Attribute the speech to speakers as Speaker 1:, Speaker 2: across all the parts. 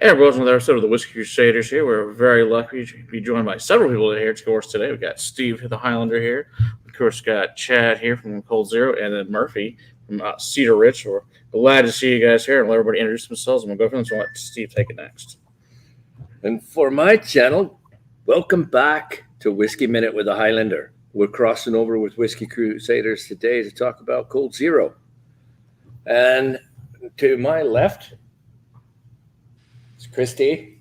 Speaker 1: Hey, everyone, another episode of the Whiskey Crusaders here. We're very lucky to be joined by several people here, of course, today. We've got Steve, the Highlander, here. Of course, got Chad here from Cold Zero, and then Murphy from Cedar Ridge. We're glad to see you guys here, and let everybody introduce themselves, and we'll go from there. So I'll let Steve take it next.
Speaker 2: And for my channel, welcome back to Whiskey Minute with the Highlander. We're crossing over with Whiskey Crusaders today to talk about Cold Zero. And to my left, Christy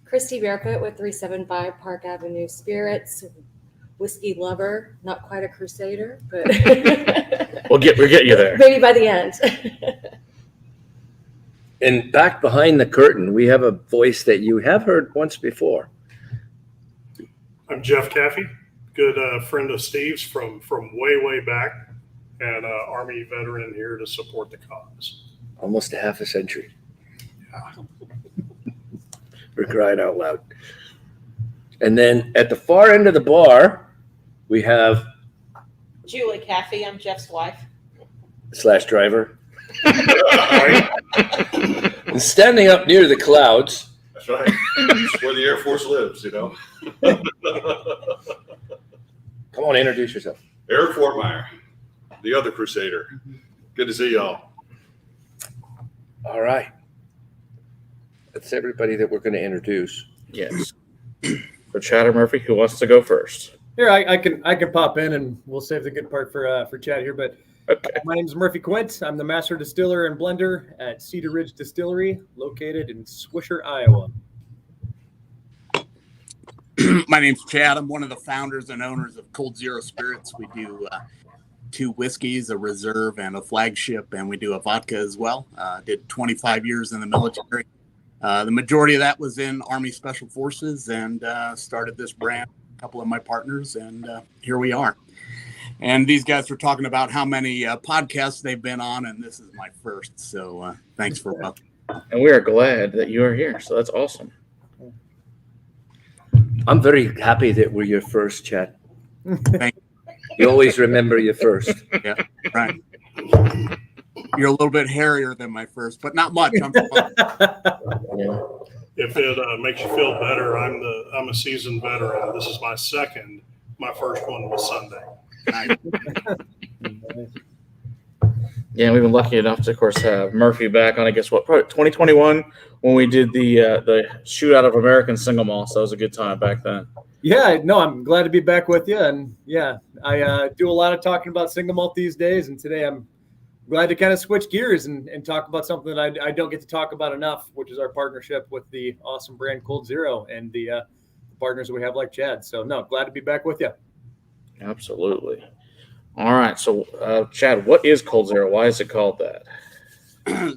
Speaker 3: Barefoot with 375 Park Avenue Spirits. Whiskey lover, not quite a crusader, but
Speaker 1: we'll get you there.
Speaker 3: Maybe by the end.
Speaker 2: And back behind the curtain, we have a voice that you have heard once before.
Speaker 4: I'm Jeff Caffey, good friend of Steve's from way back, and Army veteran here to support the cause.
Speaker 2: Almost a half a century.
Speaker 4: Yeah.
Speaker 2: We're crying out loud. And then at the far end of the bar, we have
Speaker 5: Julie Caffey. I'm Jeff's wife.
Speaker 2: / driver. And standing up near the clouds.
Speaker 6: That's right. That's where the Air Force lives, you know.
Speaker 2: Come on, introduce yourself.
Speaker 6: Eric Fortmeyer, the other Crusader. Good to see y'all.
Speaker 2: All right. That's everybody that we're going to introduce.
Speaker 1: Yes. For Chad or Murphy, who wants to go first?
Speaker 7: Here, I can pop in, and we'll save the good part for Chad here. But
Speaker 1: Okay.
Speaker 7: My name is Murphy Quint. I'm the master distiller and blender at Cedar Ridge Distillery, located in Swisher, Iowa.
Speaker 8: My name's Chad. I'm one of the founders and owners of Cold Zero Spirits. We do 2 whiskeys, a reserve and a flagship, and we do a vodka as well. Did 25 years in the military. The majority of that was in Army Special Forces, and started this brand, a couple of my partners, and here we are. And these guys were talking about how many podcasts they've been on, and this is my first. So thanks for welcoming.
Speaker 1: And we are glad that you are here, so that's awesome.
Speaker 2: I'm very happy that we're your first, Chad.
Speaker 8: Thank
Speaker 2: You always remember your first.
Speaker 8: you. Yeah, right. You're a little bit hairier than my first, but not much. I'm
Speaker 4: If it makes you feel better, I'm a seasoned veteran. This is my second. My first one was Sunday.
Speaker 1: Yeah, we've been lucky enough to, of course, have Murphy back on, I guess, probably 2021 when we did the shootout of American Single Malt. So that was a good time back then.
Speaker 7: Yeah, no, I'm glad to be back with you. And yeah, I do a lot of talking about single malt these days. And today I'm glad to kind of switch gears and talk about something that I don't get to talk about enough, which is our partnership with the awesome brand Cold Zero and the partners that we have like Chad. So no, glad to be back with you.
Speaker 1: Absolutely. All right. So, Chad, what is Cold Zero? Why is it called that?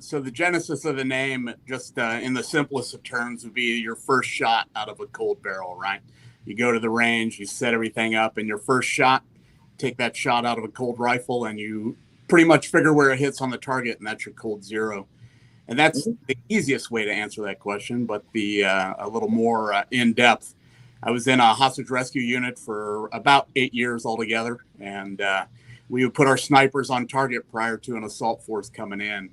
Speaker 8: So the genesis of the name, just in the simplest of terms, would be your first shot out of a cold barrel, right? You go to the range, you set everything up, and your first shot, take that shot out of a cold rifle, and you pretty much figure where it hits on the target, and that's your Cold Zero. And that's the easiest way to answer that question, but the a little more in-depth. I was in a hostage rescue unit for about 8 years altogether, and we would put our snipers on target prior to an assault force coming in.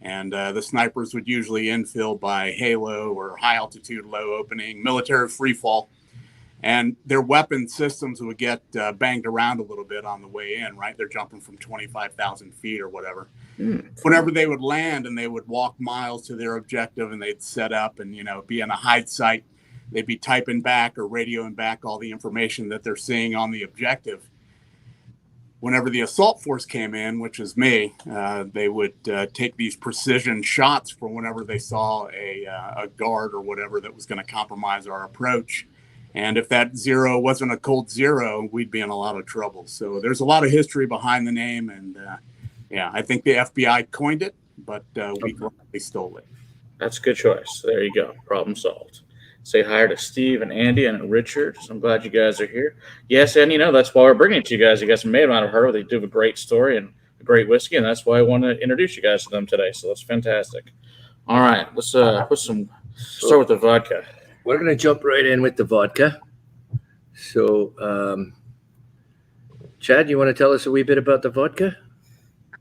Speaker 8: And the snipers would usually infill by halo or high altitude, low opening, military free fall. And their weapon systems would get banged around a little bit on the way in, right? They're jumping from 25,000 feet or whatever. Whenever they would land and they would walk miles to their objective and they'd set up and, be in a hide site, they'd be typing back or radioing back all the information that they're seeing on the objective. Whenever the assault force came in, which is me, they would take these precision shots for whenever they saw a guard or whatever that was going to compromise our approach. And if that zero wasn't a Cold Zero, we'd be in a lot of trouble. So there's a lot of history behind the name. And I think the FBI coined it, but we gladly stole it.
Speaker 1: That's a good choice. There you go. Problem solved. Say hi to Steve and Andy and Richard. So I'm glad you guys are here. Yes, and that's why we're bringing it to you guys. You guys may not have heard of it. They do have a great story and a great whiskey, and that's why I want to introduce you guys to them today. So that's fantastic. All right, let's start with the vodka.
Speaker 2: We're going to jump right in with the vodka. So, Chad, you want to tell us a wee bit about the vodka?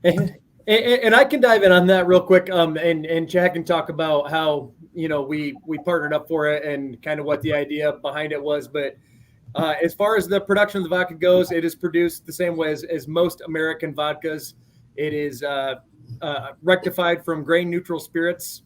Speaker 7: And I can dive in on that real quick. And Chad can talk about how we partnered up for it and kind of what the idea behind it was. But as far as the production of the vodka goes, it is produced the same way as most American vodkas. It is rectified from grain neutral spirits,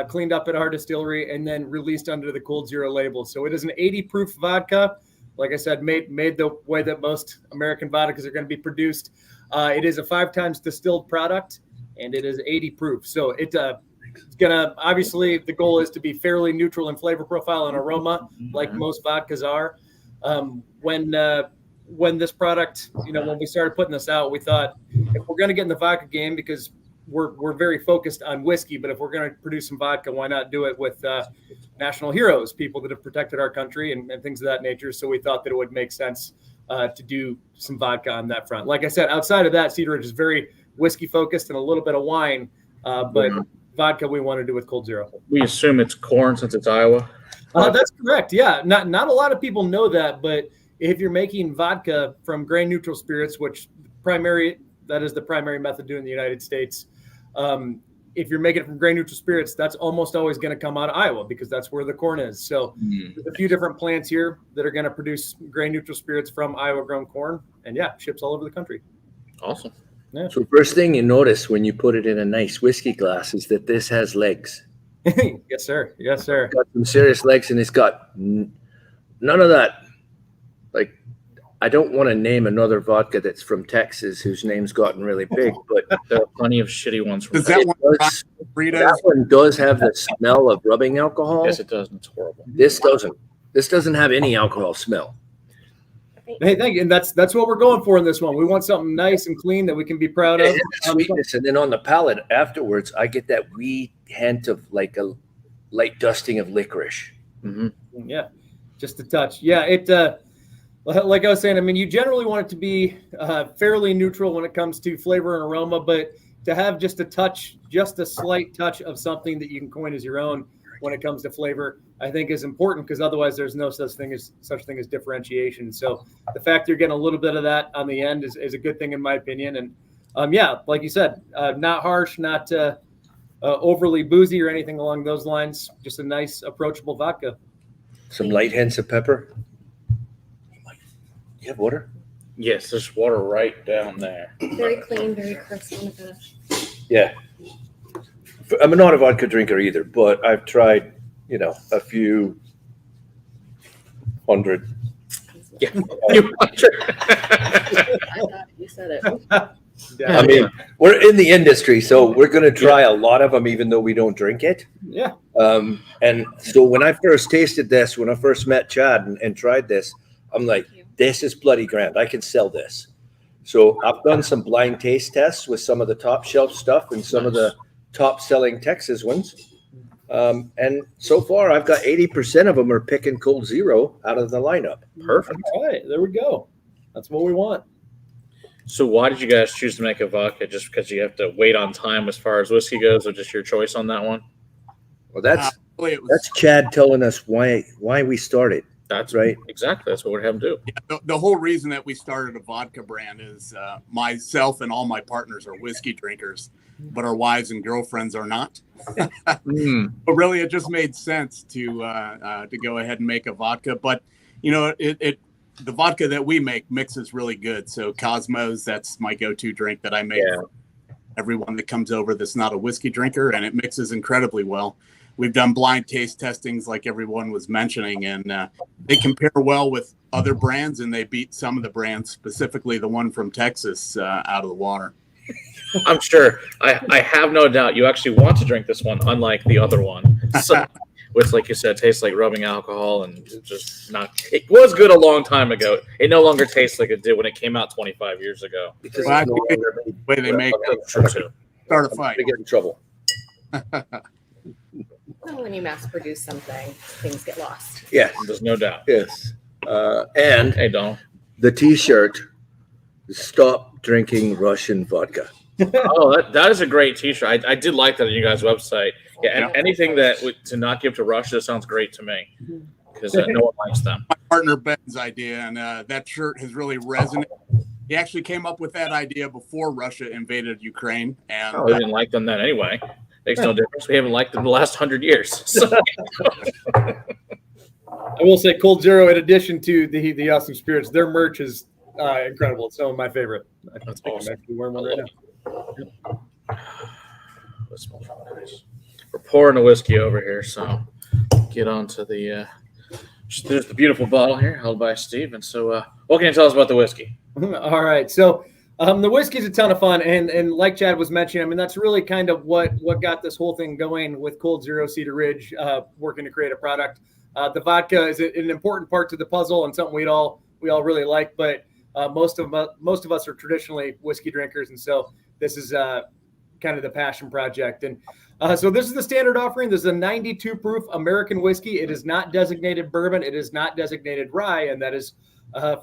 Speaker 7: cleaned up at our distillery, and then released under the Cold Zero label. So it is an 80 proof vodka. Like I said, made the way that most American vodkas are going to be produced. It is a 5 times distilled product, and it is 80 proof. So it's gonna, obviously the goal is to be fairly neutral in flavor profile and aroma, like most vodkas are. When this product, when we started putting this out, we thought if we're going to get in the vodka game, because we're very focused on whiskey, but if we're going to produce some vodka, why not do it with national heroes, people that have protected our country and things of that nature. So we thought that it would make sense to do some vodka on that front. Like I said, outside of that, Cedar Ridge is very whiskey focused and a little bit of wine, but vodka we want to do with Cold Zero.
Speaker 1: We assume it's corn since it's Iowa.
Speaker 7: That's correct. Yeah, not a lot of people know that, but if you're making vodka from grain neutral spirits, which that is the primary method doing in the United States. If you're making it from grain neutral spirits, that's almost always going to come out of Iowa because that's where the corn is. So there's a few different plants here that are going to produce grain neutral spirits from Iowa grown corn, and ships all over the country.
Speaker 1: Awesome.
Speaker 7: Yeah.
Speaker 2: So first thing you notice when you put it in a nice whiskey glass is that this has legs.
Speaker 7: Yes, sir. Yes, sir.
Speaker 2: It's got some serious legs, and it's got none of that. Like, I don't want to name another vodka that's from Texas whose name's gotten really big, but
Speaker 1: There are plenty of shitty ones from
Speaker 8: Does that one
Speaker 2: that one does have the smell of rubbing alcohol.
Speaker 1: Yes, it does. And it's horrible.
Speaker 2: This doesn't. This doesn't have any alcohol smell.
Speaker 7: Hey, thank you. And that's what we're going for in this one. We want something nice and clean that we can be proud
Speaker 2: It
Speaker 7: of.
Speaker 2: has the sweetness, and then on the palate afterwards, I get that wee hint of like a light dusting of licorice.
Speaker 1: Mm-hmm.
Speaker 7: Yeah, just a touch. Yeah, like I was saying, I mean, you generally want it to be fairly neutral when it comes to flavor and aroma, but to have just a slight touch of something that you can coin as your own when it comes to flavor, I think is important, because otherwise there's no such thing as differentiation. So the fact you're getting a little bit of that on the end is a good thing in my opinion. And like you said, not harsh, not overly boozy or anything along those lines. Just a nice, approachable vodka.
Speaker 2: Some light hints of pepper. You have water?
Speaker 1: Yes, there's water right down there.
Speaker 3: Very clean, very crisp on the finish.
Speaker 2: Yeah. I'm not a vodka drinker either, but I've tried, a few hundred.
Speaker 1: Yeah.
Speaker 3: You said it.
Speaker 2: I mean, we're in the industry, so we're going to try a lot of them, even though we don't drink it.
Speaker 7: Yeah.
Speaker 2: And so when I first tasted this, when I first met Chad and tried this, I'm like, this is bloody grand. I can sell this. So I've done some blind taste tests with some of the top shelf stuff and some of the top selling Texas ones. And so far I've got 80% of them are picking Cold Zero out of the lineup.
Speaker 1: Perfect.
Speaker 7: All right, there we go. That's what we want.
Speaker 1: So why did you guys choose to make a vodka? Just because you have to wait on time as far as whiskey goes, or just your choice on that one?
Speaker 2: Well, that's
Speaker 8: It was,
Speaker 2: that's Chad telling us why we started.
Speaker 1: That's
Speaker 2: Right.
Speaker 1: Exactly. That's what we're having to do.
Speaker 8: the whole reason that we started a vodka brand is myself and all my partners are whiskey drinkers, but our wives and girlfriends are not. But really, it just made sense to go ahead and make a vodka. But the vodka that we make mixes really good. So Cosmos, that's my go-to drink that I make for everyone that comes over that's not a whiskey drinker, and it mixes incredibly well. We've done blind taste testings like everyone was mentioning, and they compare well with other brands, and they beat some of the brands, specifically the one from Texas, out of the water.
Speaker 1: I'm sure. I have no doubt you actually want to drink this one, unlike the other one. So, which, like you said, tastes like rubbing alcohol and just not. It was good a long time ago. It no longer tastes like it did when it came out 25 years ago.
Speaker 2: Because
Speaker 8: Well,
Speaker 2: it's no
Speaker 8: I think
Speaker 2: longer made.
Speaker 8: The way they make
Speaker 1: True too.
Speaker 8: start a fight.
Speaker 2: They get in trouble.
Speaker 3: Well, when you mass produce something, things get lost.
Speaker 2: Yes.
Speaker 1: There's no doubt.
Speaker 2: Yes. And
Speaker 1: Hey, Donald.
Speaker 2: the T-shirt, stop drinking Russian vodka.
Speaker 1: Oh, that is a great T-shirt. I did like that on you guys' website. Yeah, and anything that to not give to Russia sounds great to me, because no one likes them.
Speaker 8: My partner Ben's idea, and that shirt has really resonated. He actually came up with that idea before Russia invaded Ukraine, and
Speaker 1: Oh, we didn't like them then anyway. Makes no difference. We haven't liked it in the last 100 years. So.
Speaker 7: I will say Cold Zero, in addition to the awesome spirits, their merch is incredible. It's some of my favorite.
Speaker 1: That's
Speaker 7: think
Speaker 1: awesome.
Speaker 7: I'm actually wearing one right now.
Speaker 1: That smells really nice. We're pouring the whiskey over here, so get on to the. There's the beautiful bottle here held by Steve. And so, what can you tell us about the whiskey?
Speaker 7: All right. So the whiskey is a ton of fun. And like Chad was mentioning, I mean, that's really kind of what got this whole thing going with Cold Zero Cedar Ridge, working to create a product. The vodka is an important part to the puzzle and something we all really like. But most of us are traditionally whiskey drinkers. And so this is kind of the passion project. And so this is the standard offering. This is a 92 proof American whiskey. It is not designated bourbon. It is not designated rye. And that is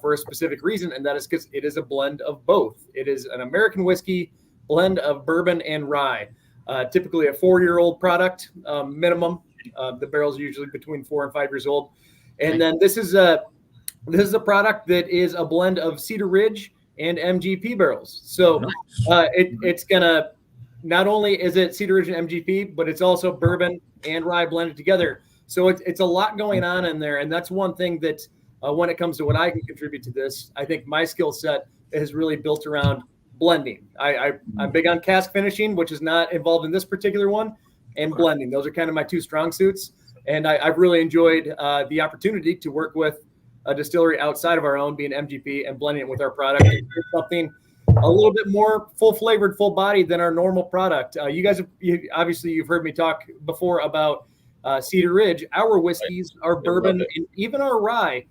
Speaker 7: for a specific reason. And that is because it is a blend of both. It is an American whiskey blend of bourbon and rye. Typically a 4-year-old product minimum. The barrels are usually between 4 and 5 years old. And then this is a product that is a blend of Cedar Ridge and MGP barrels. So it's going to, not only is it Cedar Ridge and MGP, but it's also bourbon and rye blended together. So it's a lot going on in there. And that's one thing that when it comes to what I can contribute to this, I think my skill set is really built around blending. I'm big on cask finishing, which is not involved in this particular one, and blending. Those are kind of my two strong suits. And I've really enjoyed the opportunity to work with a distillery outside of our own, being MGP, and blending it with our product. It's something a little bit more full flavored, full bodied than our normal product. You guys, obviously, you've heard me talk before about Cedar Ridge. Our whiskeys, our bourbon, and even our rye,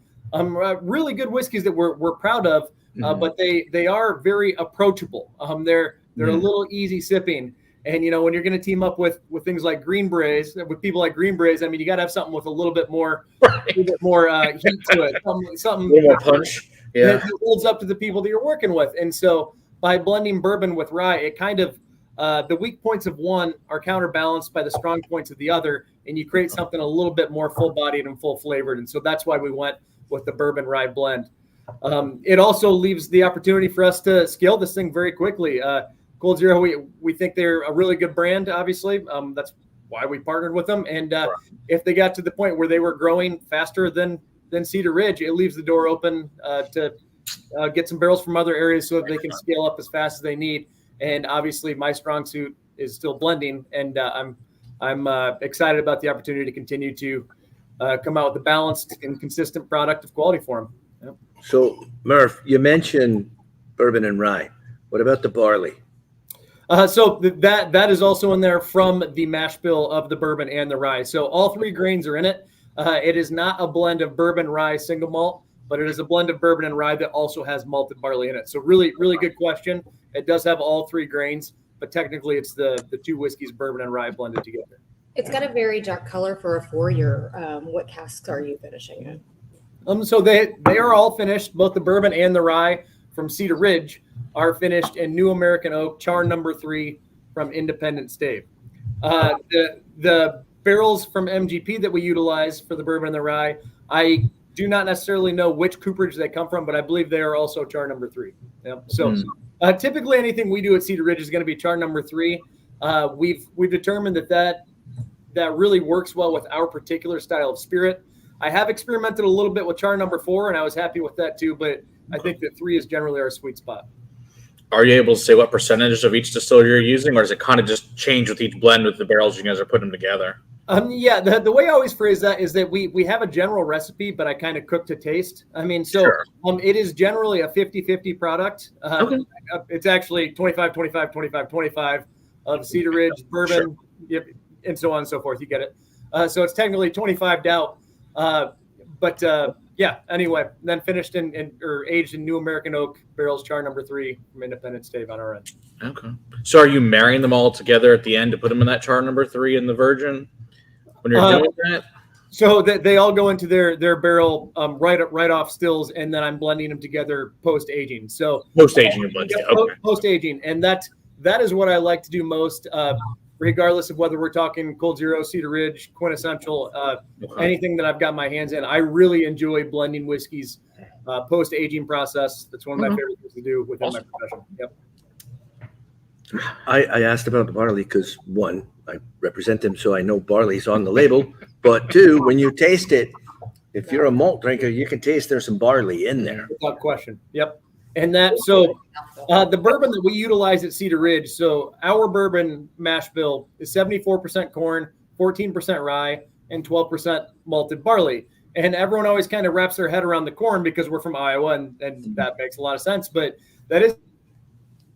Speaker 7: really good whiskeys that we're proud of, but they are very approachable. They're a little easy sipping. And, you know, when you're going to team up with things like Green Berets, with people like Green Berets, I mean, you got to have something with a little bit more, heat to it. Something
Speaker 1: more punch. Yeah.
Speaker 7: That holds up to the people that you're working with. And so by blending bourbon with rye, it kind of, the weak points of one are counterbalanced by the strong points of the other. And you create something a little bit more full bodied and full flavored. And so that's why we went with the bourbon rye blend. It also leaves the opportunity for us to scale this thing very quickly. Cold Zero, we think they're a really good brand, obviously. That's why we partnered with them. And if they got to the point where they were growing faster than Cedar Ridge, it leaves the door open to get some barrels from other areas so that they can scale up as fast as they need. And obviously, my strong suit is still blending. And I'm excited about the opportunity to continue to come out with a balanced and consistent product of quality for them. Yep.
Speaker 2: So, Murph, you mentioned bourbon and rye. What about the barley?
Speaker 7: So that is also in there from the mash bill of the bourbon and the rye. So all 3 grains are in it. It is not a blend of bourbon, rye, single malt, but it is a blend of bourbon and rye that also has malted barley in it. So really, really good question. It does have all 3 grains, but technically it's the 2 whiskeys, bourbon and rye, blended together.
Speaker 3: It's got a very dark color for a 4-year. What casks are you finishing in?
Speaker 7: So they are all finished. Both the bourbon and the rye from Cedar Ridge are finished in New American Oak, char number 3 from Independent Stave. The barrels from MGP that we utilize for the bourbon and the rye, I do not necessarily know which cooperage they come from, but I believe they are also char number 3. Yep. So typically anything we do at Cedar Ridge is going to be char number 3. We've determined that really works well with our particular style of spirit. I have experimented a little bit with char number 4, and I was happy with that too, but I think that 3 is generally our sweet spot.
Speaker 1: Are you able to say what percentage of each distiller you're using, or does it kind of just change with each blend with the barrels you guys are putting them together?
Speaker 7: Yeah, the way I always phrase that is that we have a general recipe, but I kind of cook to taste. I mean, so
Speaker 1: Sure.
Speaker 7: It is generally a 50-50 product.
Speaker 1: Okay.
Speaker 7: It's actually 25-25-25-25 of Cedar Ridge, bourbon, yep, and so on and so forth. You get it. So it's technically 25 doubt. Yeah, anyway, then finished or aged in New American Oak barrels, char number 3 from Independent Stave on our end.
Speaker 1: Okay. So are you marrying them all together at the end to put them in that char number 3 in the virgin when you're doing that?
Speaker 7: So they all go into their barrel right off stills, and then I'm blending them together post aging. So
Speaker 1: Post aging and blending. Okay.
Speaker 7: Post aging, and that is what I like to do most. Regardless of whether we're talking Cold Zero, Cedar Ridge, Quintessential, anything that I've got my hands in, I really enjoy blending whiskeys post-aging process. That's one of my favorite things to do within my profession. Yep.
Speaker 2: I asked about the barley because, one, I represent them, so I know barley's on the label. But two, when you taste it, if you're a malt drinker, you can taste there's some barley in there.
Speaker 7: Without question. Yep. And that, so the bourbon that we utilize at Cedar Ridge, so our bourbon mash bill is 74% corn, 14% rye, and 12% malted barley. And everyone always kind of wraps their head around the corn because we're from Iowa, and that makes a lot of sense. But that is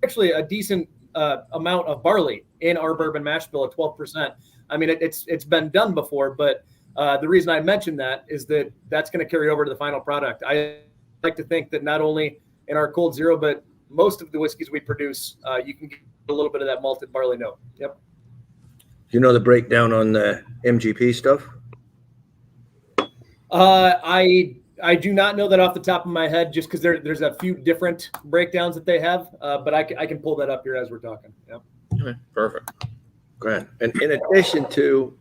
Speaker 7: actually a decent amount of barley in our bourbon mash bill at 12%. I mean, it's been done before, but the reason I mentioned that is that that's going to carry over to the final product. I like to think that not only in our Cold Zero, but most of the whiskeys we produce, you can get a little bit of that malted barley note. Yep.
Speaker 2: You know the breakdown on the MGP stuff?
Speaker 7: I do not know that off the top of my head, just because there's a few different breakdowns that they have, but I can pull that up here as we're talking. Yep.
Speaker 1: Okay, perfect.
Speaker 2: Grant. And in addition to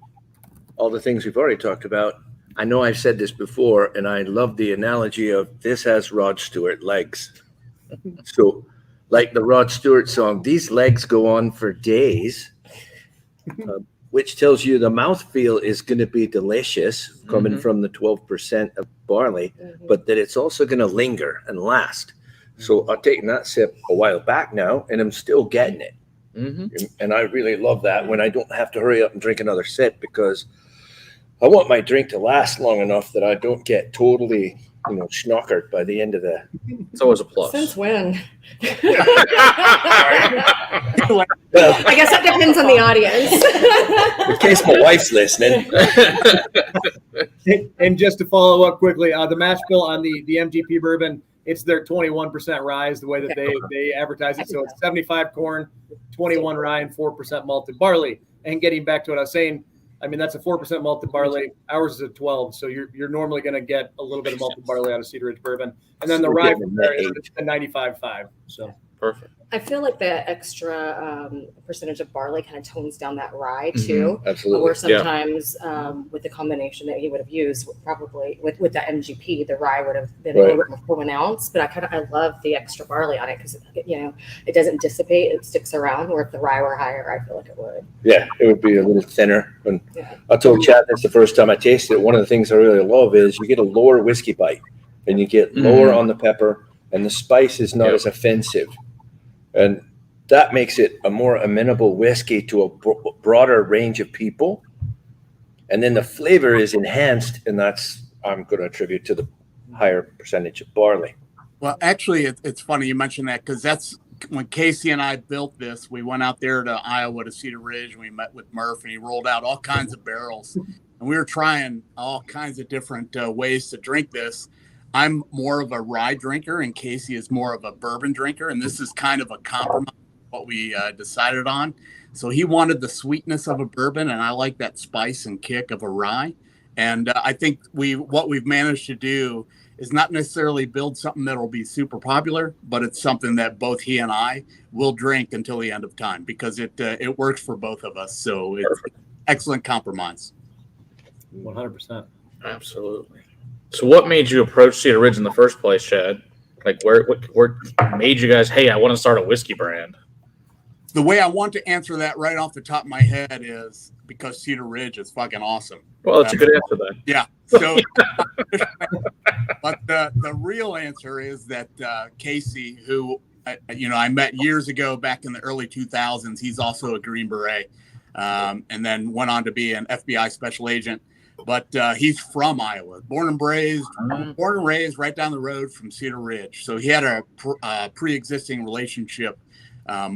Speaker 2: all the things we've already talked about, I know I've said this before, and I love the analogy of this has Rod Stewart legs. So, like the Rod Stewart song, these legs go on for days, which tells you the mouthfeel is going to be delicious coming from the 12% of barley, but that it's also going to linger and last. So I've taken that sip a while back now, and I'm still getting it. And I really love that when I don't have to hurry up and drink another sip, because I want my drink to last long enough that I don't get totally, schnockered by the end of the.
Speaker 1: It's always a plus.
Speaker 3: Since when?
Speaker 2: Well,
Speaker 3: I guess that depends on the audience.
Speaker 2: in case my wife's listening.
Speaker 7: And just to follow up quickly, the mash bill on the MGP bourbon, it's their 21% rye is the way that they advertise it. So it's 75 corn, 21 rye, and 4% malted barley. And getting back to what I was saying, I mean, that's a 4% malted barley. Ours is a 12. So you're normally going to get a little bit of malted barley out of Cedar Ridge bourbon. And then the rye from there is a 95.5. So
Speaker 1: Perfect.
Speaker 3: I feel like the extra percentage of barley kind of tones down that rye too.
Speaker 2: Absolutely.
Speaker 3: Or sometimes with the combination that he would have used, probably with that MGP, the rye would have been a little bit more pronounced. But I love the extra barley on it because it doesn't dissipate; it sticks around. Where if the rye were higher, I feel like it would.
Speaker 2: Yeah, it would be a little thinner. And I told Chad this the first time I tasted it. One of the things I really love is you get a lower whiskey bite, and you get lower on the pepper, and the spice is not as offensive. And that makes it a more amenable whiskey to a broader range of people. And then the flavor is enhanced, and that's, I'm going to attribute to the higher percentage of barley.
Speaker 8: Well, actually, it's funny you mentioned that, because that's when Casey and I built this. We went out there to Iowa to Cedar Ridge, and we met with Murph, and he rolled out all kinds of barrels. And we were trying all kinds of different ways to drink this. I'm more of a rye drinker, and Casey is more of a bourbon drinker. And this is kind of a compromise, what we decided on. So he wanted the sweetness of a bourbon, and I like that spice and kick of a rye. And I think what we've managed to do is not necessarily build something that'll be super popular, but it's something that both he and I will drink until the end of time, because it works for both of us. So it's an excellent compromise.
Speaker 7: 100%.
Speaker 1: Absolutely. So what made you approach Cedar Ridge in the first place, Chad? Like what made you guys, hey, I want to start a whiskey brand?
Speaker 8: The way I want to answer that right off the top of my head is because Cedar Ridge is fucking awesome.
Speaker 1: Well, that's a good answer then.
Speaker 8: Yeah. So, but the real answer is that Casey, who I met years ago back in the early 2000s, he's also a Green Beret, and then went on to be an FBI special agent. But he's from Iowa, born and raised right down the road from Cedar Ridge. So he had a pre-existing relationship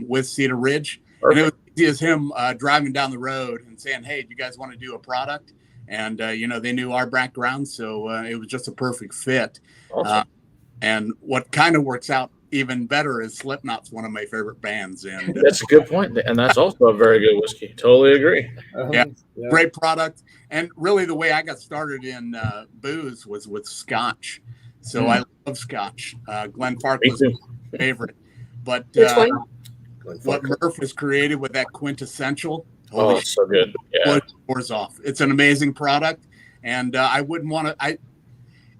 Speaker 8: with Cedar Ridge. Perfect. And it was easy as him driving down the road and saying, hey, do you guys want to do a product? And, they knew our background, so it was just a perfect fit. Awesome. And what kind of works out even better is Slipknot's one of my favorite bands. And
Speaker 1: that's a good point. And that's also a very good whiskey. Totally agree.
Speaker 8: Yeah, great product. And really the way I got started in booze was with Scotch. So I love Scotch. Glen Fark was my favorite. But what Murph has created with that quintessential,
Speaker 1: it's so good. Yeah.
Speaker 8: Pours off. It's an amazing product. And I wouldn't want to,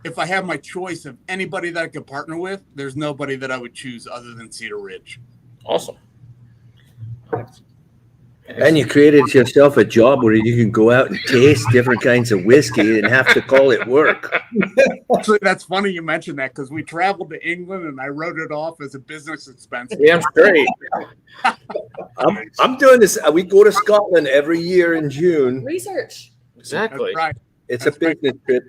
Speaker 8: if I have my choice of anybody that I could partner with, there's nobody that I would choose other than Cedar Ridge.
Speaker 1: Awesome.
Speaker 2: And you created yourself a job where you can go out and taste different kinds of whiskey and have to call it work.
Speaker 8: Actually, that's funny you mentioned that because we traveled to England and I wrote it off as a business expense.
Speaker 1: Damn straight.
Speaker 2: I'm doing this. We go to Scotland every year in June.
Speaker 3: Research.
Speaker 1: Exactly.
Speaker 8: That's right.
Speaker 2: It's
Speaker 8: That's
Speaker 2: a business trip.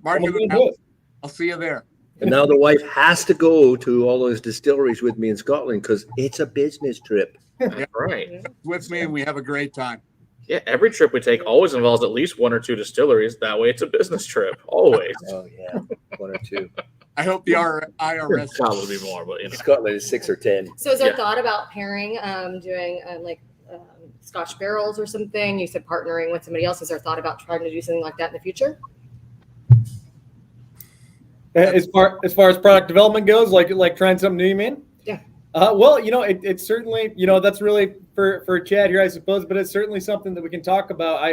Speaker 8: Mark
Speaker 7: I'm
Speaker 8: it
Speaker 7: gonna
Speaker 8: down.
Speaker 7: do it.
Speaker 8: I'll see you there.
Speaker 2: And now the wife has to go to all those distilleries with me in Scotland because it's a business trip.
Speaker 1: That's right.
Speaker 8: With me and we have a great time.
Speaker 1: Yeah, every trip we take always involves at least 1 or 2 distilleries. That way it's a business trip. Always.
Speaker 2: Oh, yeah. 1 or 2.
Speaker 8: I hope the IRS
Speaker 1: Probably more, but
Speaker 2: In Scotland is 6 or 10.
Speaker 3: So is there
Speaker 1: Yeah.
Speaker 3: thought about pairing, doing Scotch barrels or something? You said partnering with somebody else. Is there thought about trying to do something like that in the future?
Speaker 7: As far as product development goes, like trying something new, you mean?
Speaker 3: Yeah.
Speaker 7: Well, it's certainly, that's really for Chad here, I suppose, but it's certainly something that we can talk about.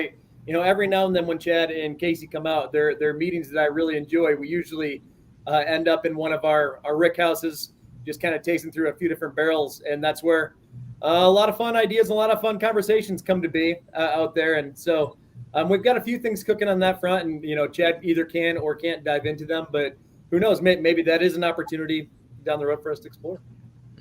Speaker 7: Every now and then when Chad and Casey come out, they're meetings that I really enjoy. We usually end up in one of our rick houses, just kind of tasting through a few different barrels, and that's where a lot of fun ideas, and a lot of fun conversations come to be out there. And so we've got a few things cooking on that front, and Chad either can or can't dive into them, but who knows? Maybe that is an opportunity down the road for us to explore.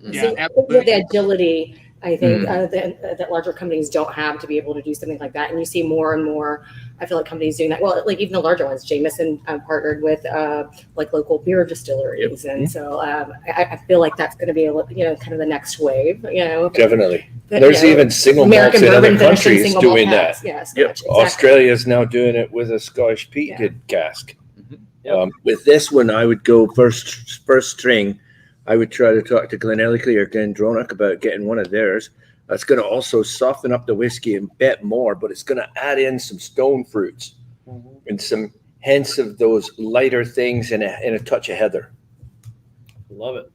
Speaker 8: Yeah,
Speaker 3: So,
Speaker 8: absolutely.
Speaker 3: with the agility, I think that larger companies don't have to be able to do something like that. And you see more and more, I feel like companies doing that. Well, like even the larger ones, Jameson partnered with like local beer distilleries. And so I feel like that's going to be, kind of the next wave,
Speaker 2: Definitely.
Speaker 3: But,
Speaker 2: There's even single malts in other
Speaker 3: bourbon finishing
Speaker 2: countries
Speaker 3: single
Speaker 2: doing
Speaker 3: malt
Speaker 2: that.
Speaker 3: casks. Yes.
Speaker 1: Yep.
Speaker 3: Exactly.
Speaker 2: Australia is now doing it with a Scotch peated cask.
Speaker 7: Yep.
Speaker 2: With this one, I would go first string. I would try to talk to Glenellicle or Glendronach about getting one of theirs. That's going to also soften up the whiskey a bit more, but it's going to add in some stone fruits and some hints of those lighter things and a touch of heather.
Speaker 7: Love it.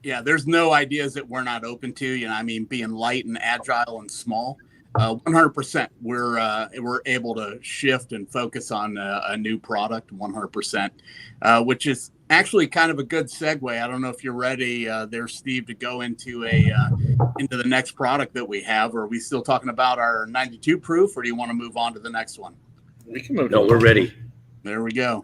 Speaker 8: Yeah, there's no ideas that we're not open to. Being light and agile and small. 100%. We're able to shift and focus on a new product 100%, which is actually kind of a good segue. I don't know if you're ready there, Steve, to go into the next product that we have. Or are we still talking about our 92 proof, or do you want to move on to the next one?
Speaker 1: We can move.
Speaker 2: No, we're ready.
Speaker 8: There we go.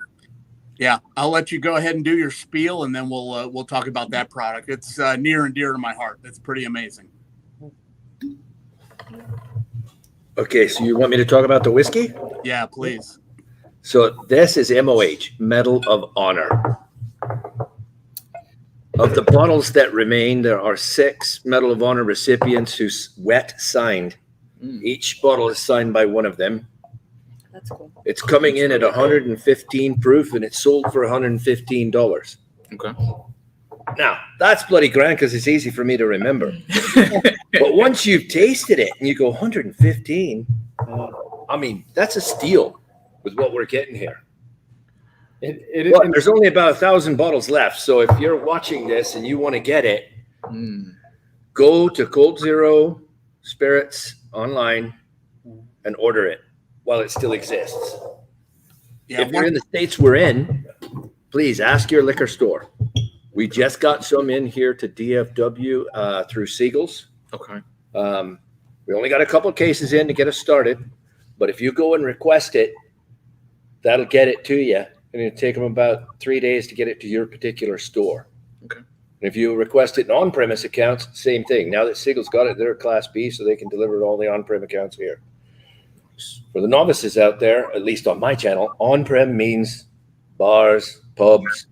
Speaker 8: Yeah, I'll let you go ahead and do your spiel, and then we'll talk about that product. It's near and dear to my heart. It's pretty amazing.
Speaker 2: Okay, so you want me to talk about the whiskey?
Speaker 8: Yeah, please.
Speaker 2: So this is MOH, Medal of Honor. Of the bottles that remain, there are 6 Medal of Honor recipients who's wet signed. Each bottle is signed by one of them.
Speaker 3: That's cool.
Speaker 2: It's coming in at 115 proof, and it's sold for $115.
Speaker 1: Okay.
Speaker 2: Now, that's bloody grand because it's easy for me to remember. But once you've tasted it and you go 115, that's a steal with what we're getting here.
Speaker 7: It is.
Speaker 2: Well, there's only about 1,000 bottles left. So if you're watching this and you want to get it, go to Cold Zero Spirits online and order it while it still exists.
Speaker 8: Yeah,
Speaker 2: If you're in the states we're in, please ask your liquor store. We just got some in here to DFW through Siegel's.
Speaker 1: Okay.
Speaker 2: We only got a couple of cases in to get us started, but if you go and request it, that'll get it to you, and it'll take them about 3 days to get it to your particular store.
Speaker 1: Okay.
Speaker 2: And if you request it in on-premise accounts, same thing. Now that Siegel's got it, they're a Class B, so they can deliver to all the on-prem accounts here. For the novices out there, at least on my channel, on-prem means bars, pubs,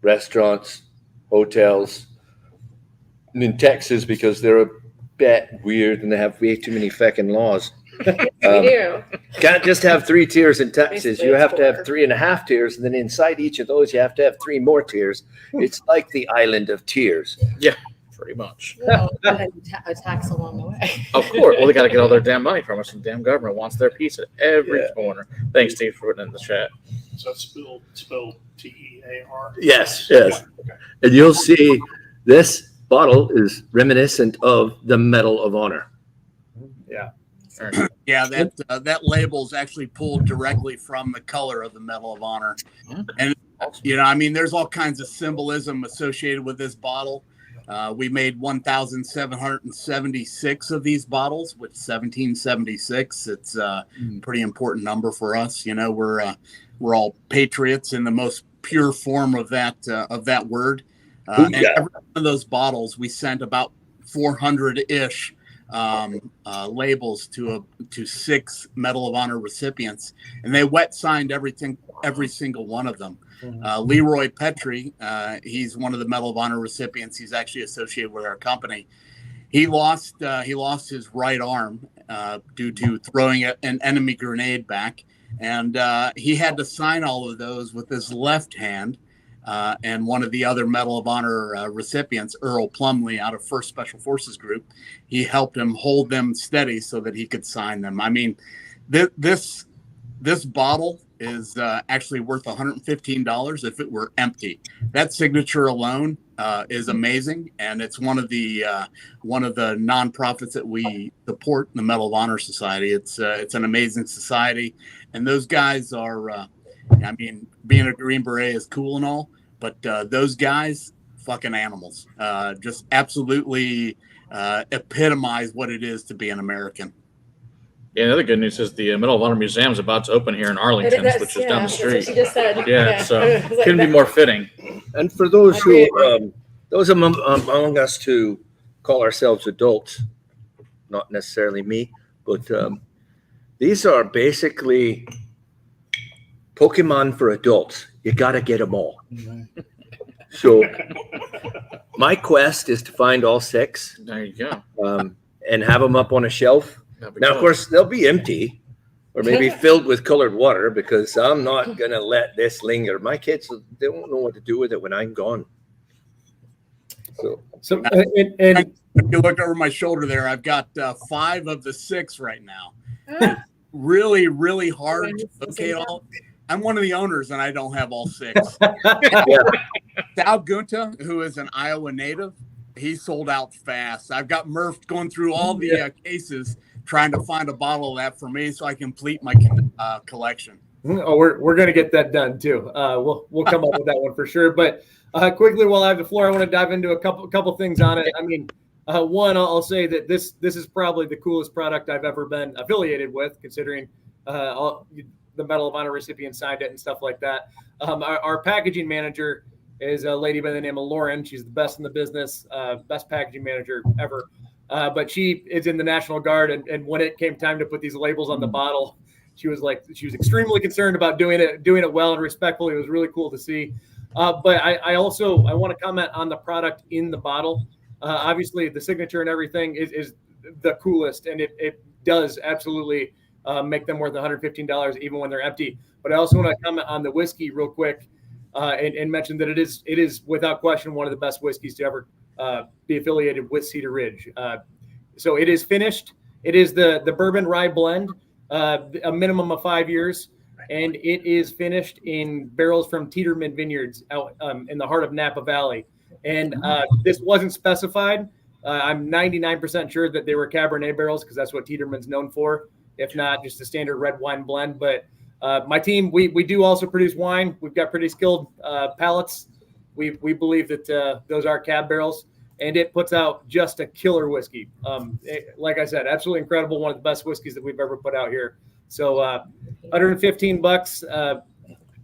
Speaker 2: restaurants, hotels. And in Texas, because they're a bit weird and they have way too many feckin' laws.
Speaker 3: We do.
Speaker 2: Can't just have 3 tiers in Texas.
Speaker 3: Basically,
Speaker 2: You
Speaker 3: it's
Speaker 2: have to have
Speaker 3: 4.
Speaker 2: 3.5 tiers, and then inside each of those, you have to have 3 more tiers. It's like the island of tiers.
Speaker 1: Pretty much.
Speaker 3: Well, and a tax along the way.
Speaker 1: Of course. Well, they got to get all their damn money from us. The damn government wants their piece at every
Speaker 2: Yeah.
Speaker 1: corner. Thanks, Steve, for putting it in the chat.
Speaker 4: So that's spelled TEAR.
Speaker 2: Yes, yes.
Speaker 4: Okay.
Speaker 2: And you'll see this bottle is reminiscent of the Medal of Honor.
Speaker 1: All right.
Speaker 8: Yeah, that label is actually pulled directly from the color of the Medal of Honor. And, there's all kinds of symbolism associated with this bottle. We made 1,776 of these bottles, with 1776. It's a pretty important number for us. You know, we're all patriots in the most pure form of that word. And every one of those bottles, we sent about 400-ish labels to 6 Medal of Honor recipients, and they wet signed every single one of them. Leroy Petrie, he's one of the Medal of Honor recipients. He's actually associated with our company. He lost his right arm due to throwing an enemy grenade back, and he had to sign all of those with his left hand. And one of the other Medal of Honor recipients, Earl Plumley, out of 1st Special Forces Group, he helped him hold them steady so that he could sign them. I mean, this bottle is actually worth $115 if it were empty. That signature alone is amazing, and it's one of the nonprofits that we support, the Medal of Honor Society. It's an amazing society, and those guys are. I mean, being a Green Beret is cool and all, but those guys, fucking animals, just absolutely epitomize what it is to be an American.
Speaker 1: Yeah, the other good news is the Medal of Honor Museum is about to open here in Arlington, which is down the street.
Speaker 3: That's what she just said.
Speaker 1: Yeah, so couldn't be more fitting.
Speaker 2: And for those among us who call ourselves adults, not necessarily me, but these are basically Pokemon for adults. You got to get them all. So my quest is to find all 6.
Speaker 1: There you go.
Speaker 2: And have them up on a shelf. Now, of course, they'll be empty or maybe filled with colored water, because I'm not going to let this linger. My kids, they won't know what to do with it when I'm gone.
Speaker 7: So
Speaker 8: if you look over my shoulder there, I've got 5 of the 6 right now. Really, really hard to locate all. I'm one of the owners, and I don't have all 6. Sal Gunta, who is an Iowa native, he sold out fast. I've got Murph going through all the cases, trying to find a bottle of that for me so I can complete my collection.
Speaker 7: Oh, we're going to get that done too. We'll come up with that one for sure. But quickly, while I have the floor, I want to dive into a couple things on it. I mean, one, I'll say that this is probably the coolest product I've ever been affiliated with, considering the Medal of Honor recipient signed it and stuff like that. Our packaging manager is a lady by the name of Lauren. She's the best in the business, best packaging manager ever. But she is in the National Guard, and when it came time to put these labels on the bottle, she was extremely concerned about doing it well and respectfully. It was really cool to see. But I want to comment on the product in the bottle. Obviously, the signature and everything is the coolest, and it does absolutely make them worth $115 even when they're empty. But I also want to comment on the whiskey real quick and mention that it is without question one of the best whiskeys to ever be affiliated with Cedar Ridge. So it is finished. It is the bourbon rye blend, a minimum of 5 years, and it is finished in barrels from Tiedemann Vineyards out in the heart of Napa Valley. And this wasn't specified. I'm 99% sure that they were Cabernet barrels, because that's what Tiedeman's known for. If not, just a standard red wine blend. But my team, we do also produce wine. We've got pretty skilled palates. We believe that those are cab barrels, and it puts out just a killer whiskey. Like I said, absolutely incredible. One of the best whiskeys that we've ever put out here. So $115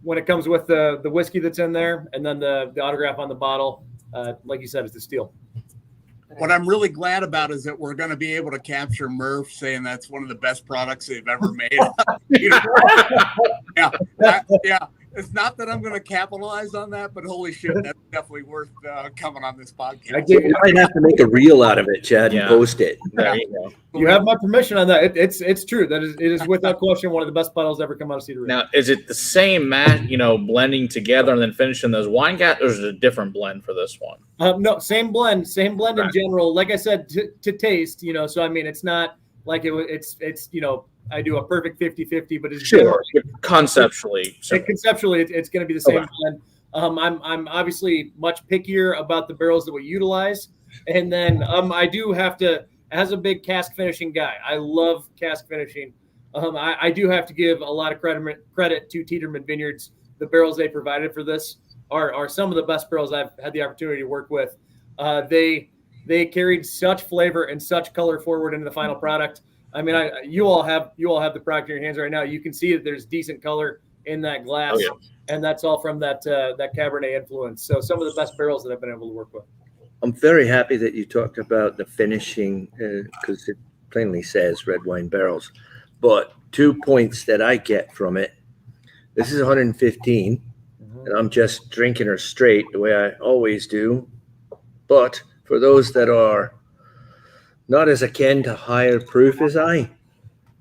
Speaker 7: when it comes with the whiskey that's in there, and then the autograph on the bottle. Like you said, it's a steal.
Speaker 8: What I'm really glad about is that we're going to be able to capture Murph saying that's one of the best products they've ever made. Yeah. It's not that I'm going to capitalize on that, but holy shit, that's definitely worth coming on this podcast.
Speaker 2: You might have to make a reel out of it, Chad, and post it.
Speaker 8: Yeah.
Speaker 7: You have my permission on that. It's true. It is without question one of the best bottles ever come out of Cedar Ridge.
Speaker 1: Now, is it the same blending together and then finishing those wine gas, or is it a different blend for this one?
Speaker 7: No, same blend
Speaker 1: Right.
Speaker 7: in general. Like I said, to taste, so I mean, it's not like it's I do a perfect 50-50, but it's
Speaker 1: Sure. Conceptually.
Speaker 7: conceptually it's going to be the same blend. I'm obviously much pickier about the barrels that we utilize, and then I do have to, as a big cask finishing guy, I love cask finishing. I do have to give a lot of credit to Tiedemann Vineyards. The barrels they provided for this are some of the best barrels I've had the opportunity to work with. They carried such flavor and such color forward into the final product. I mean, you all have the product in your hands right now. You can see that there's decent color in that glass,
Speaker 1: Oh, yeah.
Speaker 7: and that's all from that Cabernet influence. So some of the best barrels that I've been able to work with.
Speaker 2: I'm very happy that you talked about the finishing because it plainly says red wine barrels. But 2 points that I get from it. This is 115, and I'm just drinking her straight the way I always do. But for those that are not as akin to higher proof as I,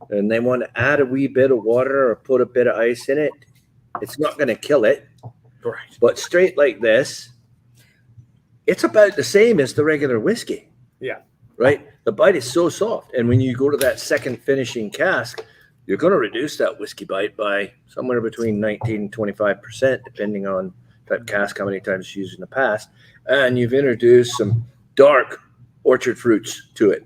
Speaker 2: and they want to add a wee bit of water or put a bit of ice in it, it's not going to kill it.
Speaker 1: Right.
Speaker 2: But straight like this, it's about the same as the regular whiskey.
Speaker 7: Yeah.
Speaker 2: Right? The bite is so soft. And when you go to that second finishing cask, you're going to reduce that whiskey bite by somewhere between 19 and 25%, depending on that cask, how many times it's used in the past. And you've introduced some dark orchard fruits to it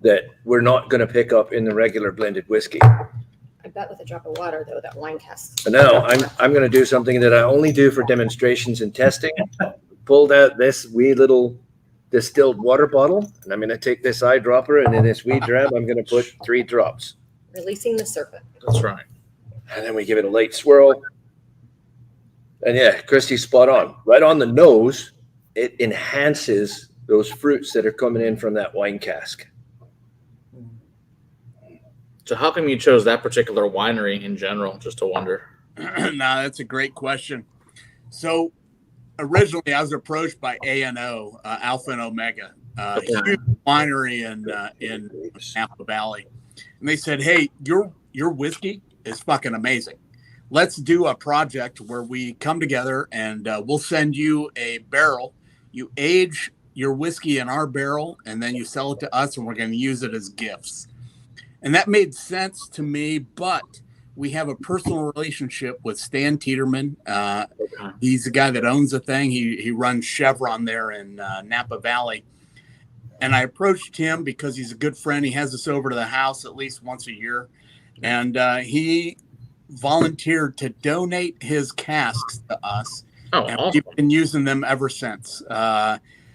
Speaker 2: that we're not going to pick up in the regular blended whiskey.
Speaker 3: I bet with a drop of water, though, that wine cask.
Speaker 2: And now I'm going to do something that I only do for demonstrations and testing. Pulled out this wee little distilled water bottle, and I'm going to take this eyedropper, and in this wee dram, I'm going to put 3 drops.
Speaker 3: Releasing the serpent.
Speaker 1: That's right.
Speaker 2: And then we give it a light swirl. And yeah, Christy's spot on. Right on the nose, it enhances those fruits that are coming in from that wine cask.
Speaker 1: So how come you chose that particular winery in general? Just to wonder.
Speaker 8: Now, that's a great question. So originally I was approached by A&O, Alpha and Omega, huge winery in Napa Valley. And they said, hey, your whiskey is fucking amazing. Let's do a project where we come together and we'll send you a barrel. You age your whiskey in our barrel, and then you sell it to us, and we're going to use it as gifts. And that made sense to me, but we have a personal relationship with Stan Tiedemann. He's the guy that owns the thing. He runs Chevron there in Napa Valley. And I approached him because he's a good friend. He has us over to the house at least once a year. And he volunteered to donate his casks to us.
Speaker 1: Oh,
Speaker 8: and
Speaker 1: awesome.
Speaker 8: we've been using them ever since.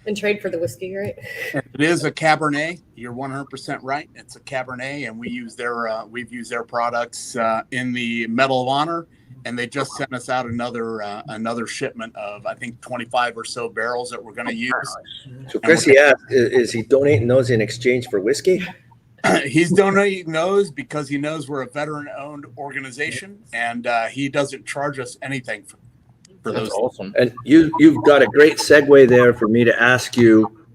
Speaker 3: And trade for the whiskey, right?
Speaker 8: It is a Cabernet. You're 100% right. It's a Cabernet, and we've used their products in the Medal of Honor, and they just sent us out another shipment of, I think, 25 or so barrels that we're going to use.
Speaker 2: So Christy asked, is he donating those in exchange for whiskey?
Speaker 8: He's donating those because he knows we're a veteran-owned organization, and he doesn't charge us anything for
Speaker 1: That's
Speaker 8: those.
Speaker 1: awesome.
Speaker 2: And you've got a great segue there for me to ask you.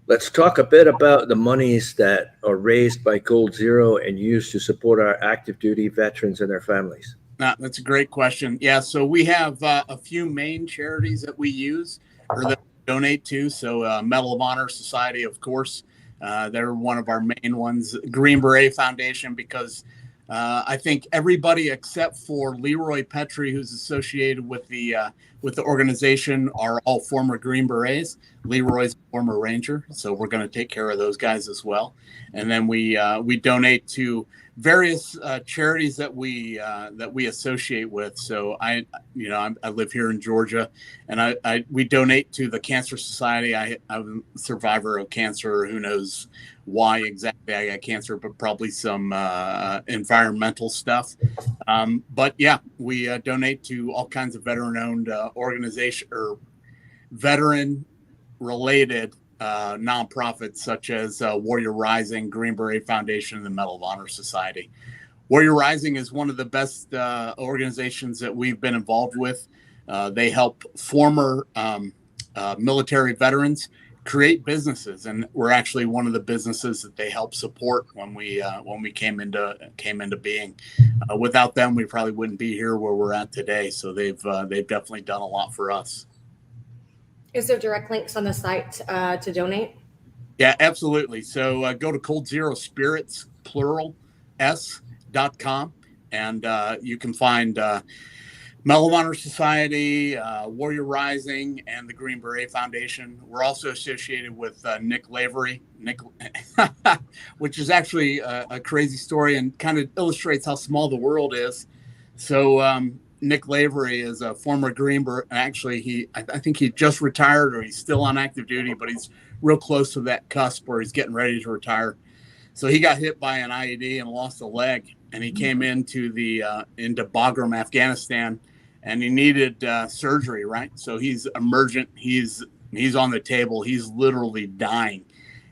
Speaker 2: Let's talk a bit about the monies that are raised by Cold Zero and used to support our active duty veterans and their families.
Speaker 8: That's a great question. Yeah, so we have a few main charities that we use or that we donate to. So Medal of Honor Society, of course, they're one of our main ones. Green Beret Foundation, because I think everybody except for Leroy Petrie, who's associated with the organization, are all former Green Berets. Leroy's a former Ranger, so we're going to take care of those guys as well. And then we donate to various charities that we associate with. So I live here in Georgia, and we donate to the Cancer Society. I'm a survivor of cancer. Who knows why exactly I got cancer, but probably some environmental stuff. But yeah, we donate to all kinds of veteran-owned organization or veteran-related nonprofits such as Warrior Rising, Green Beret Foundation, and the Medal of Honor Society. Warrior Rising is one of the best organizations that we've been involved with. They help former military veterans create businesses, and we're actually one of the businesses that they help support when we came into being. Without them, we probably wouldn't be here where we're at today. So they've definitely done a lot for us.
Speaker 3: Is there direct links on the site to donate?
Speaker 8: Yeah, absolutely. So go to Cold Zero Spirits, plural, s.com, and you can find Medal of Honor Society, Warrior Rising, and the Green Beret Foundation. We're also associated with Nick Lavery, which is actually a crazy story and kind of illustrates how small the world is. So Nick Lavery is a former Greenberg. Actually, I think he just retired or he's still on active duty, but he's real close to that cusp where he's getting ready to retire. So he got hit by an IED and lost a leg, and he came into Bagram, Afghanistan, and he needed surgery, right? So he's emergent. He's on the table. He's literally dying.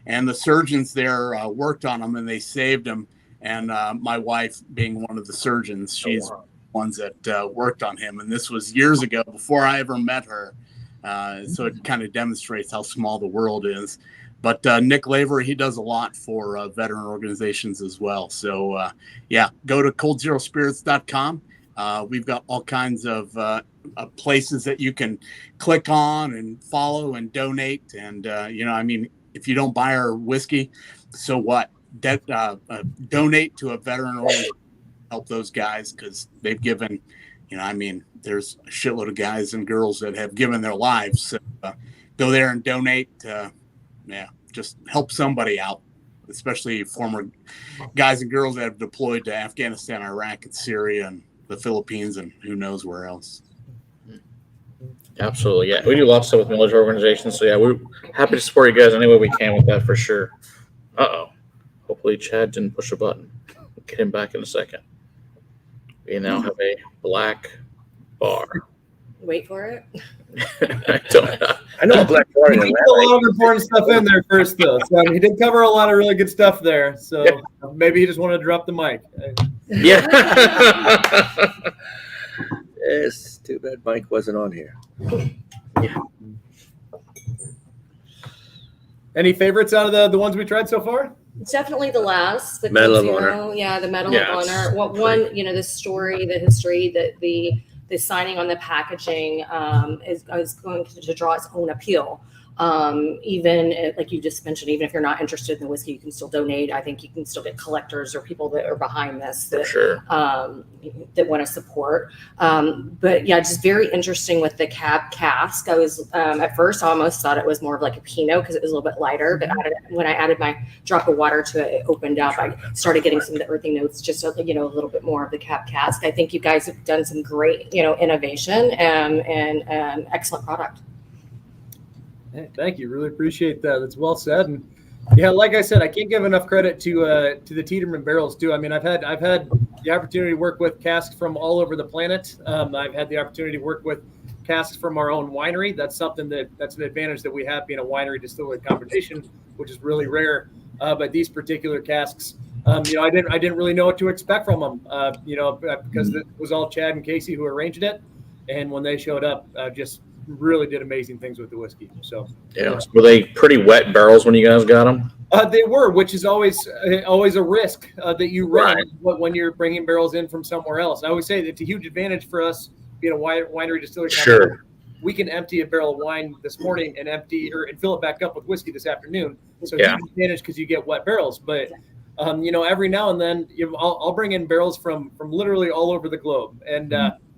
Speaker 8: And the surgeons there worked on him, and they saved him. And my wife, being one of the surgeons, she's ones that worked on him. And this was years ago, before I ever met her. So it kind of demonstrates how small the world is. But Nick Lavery, he does a lot for veteran organizations as well. So, go to coldzerospirits.com. We've got all kinds of places that you can click on and follow and donate. And, if you don't buy our whiskey, so what? Donate to a veteran organization, help those guys, because they've given, there's a shitload of guys and girls that have given their lives. So go there and donate. Just help somebody out, especially former guys and girls that have deployed to Afghanistan, Iraq, and Syria, and the Philippines, and who knows where else.
Speaker 1: Absolutely, yeah. We do lots of stuff with military organizations, so yeah, we're happy to support you guys any way we can with that for sure. Hopefully Chad didn't push a button. We'll get him back in a second. We now have a black bar.
Speaker 3: Wait for it.
Speaker 1: I don't know.
Speaker 2: I know a black bar.
Speaker 7: He put a lot of important stuff in there first, though. So he did cover a lot of really good stuff there. So maybe he just wanted to drop the mic.
Speaker 1: Yeah.
Speaker 2: Yes, too bad Mike wasn't on here.
Speaker 1: Yeah.
Speaker 3: Any favorites out of the ones we tried so far?
Speaker 5: Definitely the last. The
Speaker 2: Medal of
Speaker 5: Cold Zero.
Speaker 2: Honor.
Speaker 5: Yeah, the Medal
Speaker 1: Yes.
Speaker 5: of Honor. One, the story, the history, the signing on the packaging is going to draw its own appeal. Even like you just mentioned, even if you're not interested in the whiskey, you can still donate. I think you can still get collectors or people that are behind this that
Speaker 1: sure.
Speaker 5: That want to support. But yeah, just very interesting with the cab cask. I was at first I almost thought it was more of like a Pinot because it was a little bit lighter. But when I added my drop of water to it, it opened up. I started getting some of the earthy notes, just a little bit more of the cab cask. I think you guys have done some great innovation and excellent product.
Speaker 7: Hey, thank you. Really appreciate that. That's well said. And yeah, like I said, I can't give enough credit to the Tiedemann barrels too. I mean, I've had the opportunity to work with casks from all over the planet. I've had the opportunity to work with casks from our own winery. That's something that's an advantage that we have being a winery distillery competition, which is really rare. But these particular casks, I didn't really know what to expect from them. Because it was all Chad and Casey who arranged it, and when they showed up, just really did amazing things with the whiskey. So
Speaker 1: Yeah. Were they pretty wet barrels when you guys got them?
Speaker 7: they were, which is always a risk that you run
Speaker 1: Right.
Speaker 7: when you're bringing barrels in from somewhere else. I always say that it's a huge advantage for us being a winery distillery.
Speaker 1: Sure.
Speaker 7: We can empty a barrel of wine this morning and fill it back up with whiskey this afternoon. So
Speaker 1: Yeah.
Speaker 7: huge advantage because you get wet barrels. But every now and then I'll bring in barrels from literally all over the globe, and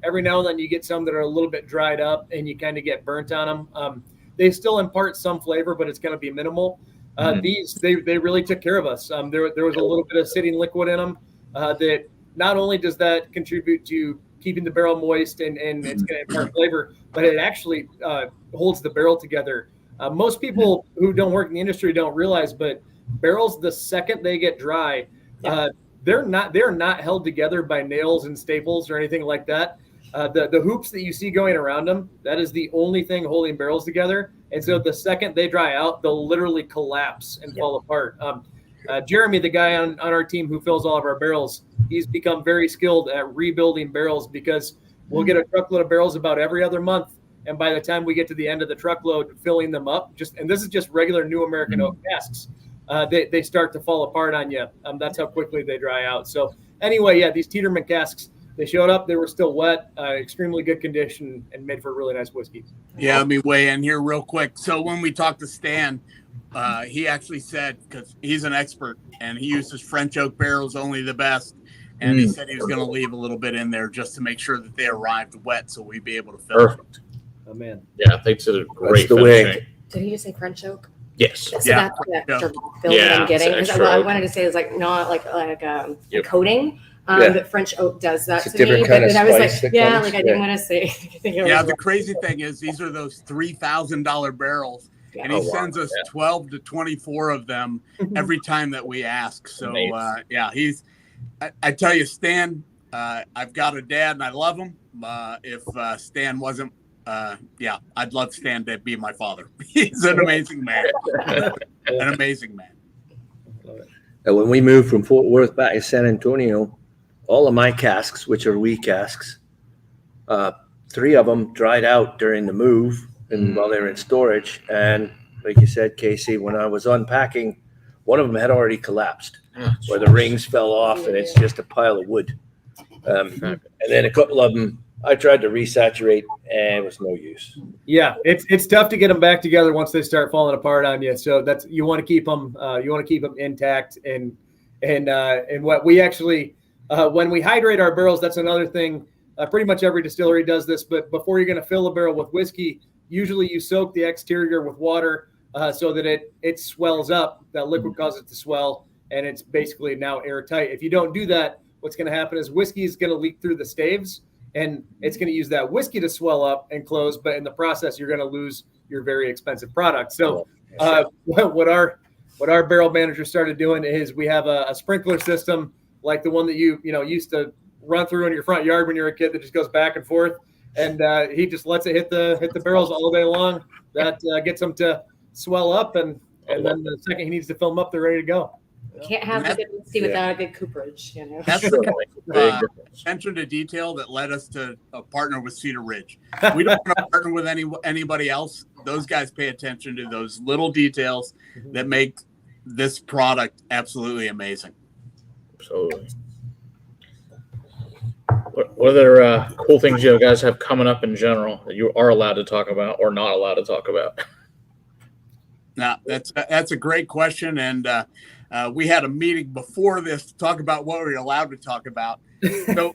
Speaker 7: every now and then you get some that are a little bit dried up and you kind of get burnt on them. They still impart some flavor, but it's going to be minimal. These, they really took care of us. There was a little bit of sitting liquid in them that not only does that contribute to keeping the barrel moist and it's going to impart flavor, but it actually holds the barrel together. Most people who don't work in the industry don't realize, but barrels, the second they get dry, they're not held together by nails and staples or anything like that. The hoops that you see going around them, that is the only thing holding barrels together. And so the second they dry out, they'll literally collapse and fall apart. Jeremy, the guy on our team who fills all of our barrels, he's become very skilled at rebuilding barrels because we'll get a truckload of barrels about every other month. And by the time we get to the end of the truckload, filling them up, and this is just regular new American oak casks, they start to fall apart on you. That's how quickly they dry out. So anyway, yeah, these Tiedemann casks, they showed up, they were still wet, extremely good condition, and made for a really nice whiskey.
Speaker 8: Yeah, let me weigh in here real quick. So when we talked to Stan, he actually said, because he's an expert, and he uses French oak barrels, only the best. And he said he was going to leave a little bit in there just to make sure that they arrived wet so we'd be able to fill it.
Speaker 7: Oh, man.
Speaker 1: Yeah, they did a great
Speaker 2: the way.
Speaker 1: finishing.
Speaker 3: Did he just say French oak?
Speaker 1: Yes.
Speaker 3: So
Speaker 8: Yeah.
Speaker 3: that's the extra fill
Speaker 1: Yeah,
Speaker 3: that I'm getting.
Speaker 1: it's
Speaker 3: Because
Speaker 1: extra
Speaker 3: I
Speaker 1: oak.
Speaker 3: wanted to say it's like not like a
Speaker 1: Yep.
Speaker 3: coating.
Speaker 2: Yeah.
Speaker 3: But French oak does that
Speaker 2: It's a
Speaker 3: to me.
Speaker 2: different kind of
Speaker 3: But I was
Speaker 2: spice
Speaker 3: like,
Speaker 2: that
Speaker 3: yeah,
Speaker 2: comes,
Speaker 3: like I
Speaker 2: yeah.
Speaker 3: didn't want to say. I think it
Speaker 8: Yeah,
Speaker 3: was
Speaker 8: the crazy thing is these are those $3,000 barrels,
Speaker 3: Yeah.
Speaker 8: and he
Speaker 1: Oh, wow.
Speaker 8: sends us
Speaker 1: Yeah.
Speaker 8: 12 to 24 of them every time that we ask. So
Speaker 1: Amazing.
Speaker 8: yeah, I tell you, Stan, I've got a dad and I love him. If Stan wasn't, yeah, I'd love Stan to be my father. He's an amazing man. An amazing man.
Speaker 2: And when we moved from Fort Worth back to San Antonio, all of my casks, which are wee casks, 3 of them dried out during the move and while they were in storage. And like you said, Casey, when I was unpacking, one of them had already collapsed, where the rings fell off and it's just a pile of wood. And then a couple of them, I tried to resaturate and it was no use.
Speaker 7: Yeah, it's tough to get them back together once they start falling apart on you. So that's you want to keep them intact and what we actually when we hydrate our barrels, that's another thing. Pretty much every distillery does this, but before you're going to fill a barrel with whiskey, usually you soak the exterior with water so that it swells up. That liquid causes it to swell, and it's basically now airtight. If you don't do that, what's going to happen is whiskey is going to leak through the staves, and it's going to use that whiskey to swell up and close. But in the process, you're going to lose your very expensive product. So what our barrel manager started doing is we have a sprinkler system like the one that you used to run through in your front yard when you were a kid that just goes back and forth, and he just lets it hit the barrels all day long. That gets them to swell up, and then the second he needs to fill them up, they're ready to go.
Speaker 3: Can't have a good whiskey without a good cooperage,
Speaker 8: That's the attention to detail that led us to partner with Cedar Ridge. We don't want to partner with anybody else. Those guys pay attention to those little details that make this product absolutely amazing.
Speaker 1: Absolutely. What other cool things you guys have coming up in general that you are allowed to talk about or not allowed to talk about?
Speaker 8: Now, that's a great question, and we had a meeting before this to talk about what we're allowed to talk about. So,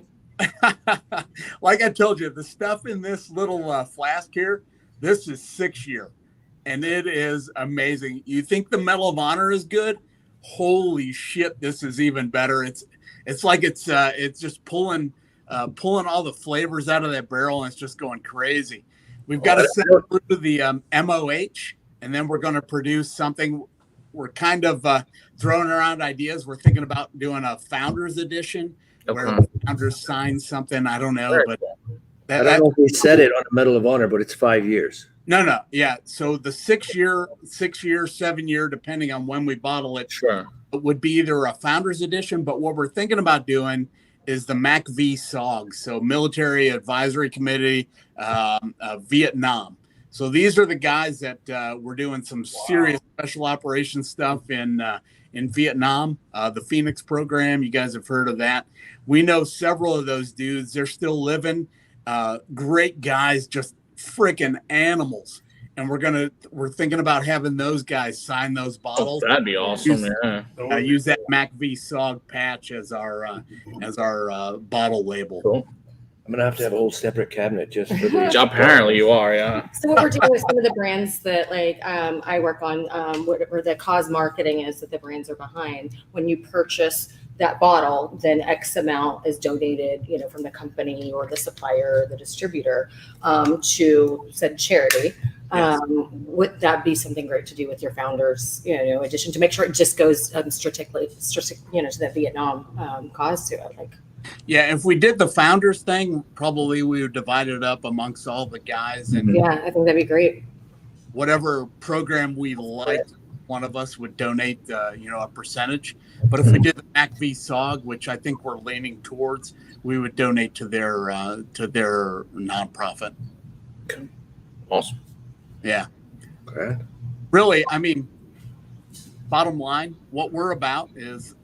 Speaker 8: like I told you, the stuff in this little flask here, this is 6 year, and it is amazing. You think the Medal of Honor is good? Holy shit, this is even better. It's like it's just pulling all the flavors out of that barrel, and it's just going crazy. We've got to send it through the MOH, and then we're going to produce something. We're kind of throwing around ideas. We're thinking about doing a Founders Edition where the founders sign something. I don't know, but
Speaker 2: I don't know if we said it on the Medal of Honor, but it's 5 years.
Speaker 8: No, yeah. So the 6 year, 7 year, depending on when we bottle it, would be either a Founders Edition. But what we're thinking about doing is the MACV SOG, so Military Advisory Committee, Vietnam. So these are the guys that were doing some serious special operations stuff in Vietnam. The Phoenix program, you guys have heard of that. We know several of those dudes. They're still living. Great guys, just freaking animals. And we're thinking about having those guys sign those bottles.
Speaker 1: Oh, that'd be awesome.
Speaker 8: Use that MACV SOG patch as our bottle label.
Speaker 1: Cool.
Speaker 2: I'm gonna have to have a whole separate cabinet just for these.
Speaker 1: Apparently, you are. Yeah.
Speaker 3: So what we're doing with some of the brands that I work on, where the cause marketing is that the brands are behind. When you purchase that bottle, then X amount is donated, from the company or the supplier or the distributor to said charity.
Speaker 8: Yes.
Speaker 3: Would that be something great to do with your founders, addition to make sure it just goes strictly, to the Vietnam cause to it,
Speaker 8: Yeah, if we did the founders thing, probably we would divide it up amongst all the guys, and
Speaker 3: yeah, I think that'd be great.
Speaker 8: whatever program we liked, one of us would donate, a percentage. But if we did the MACV SOG, which I think we're leaning towards, we would donate to their nonprofit.
Speaker 1: Okay. Awesome.
Speaker 8: Yeah.
Speaker 2: Okay.
Speaker 8: Really, I mean, bottom line, what we're about is,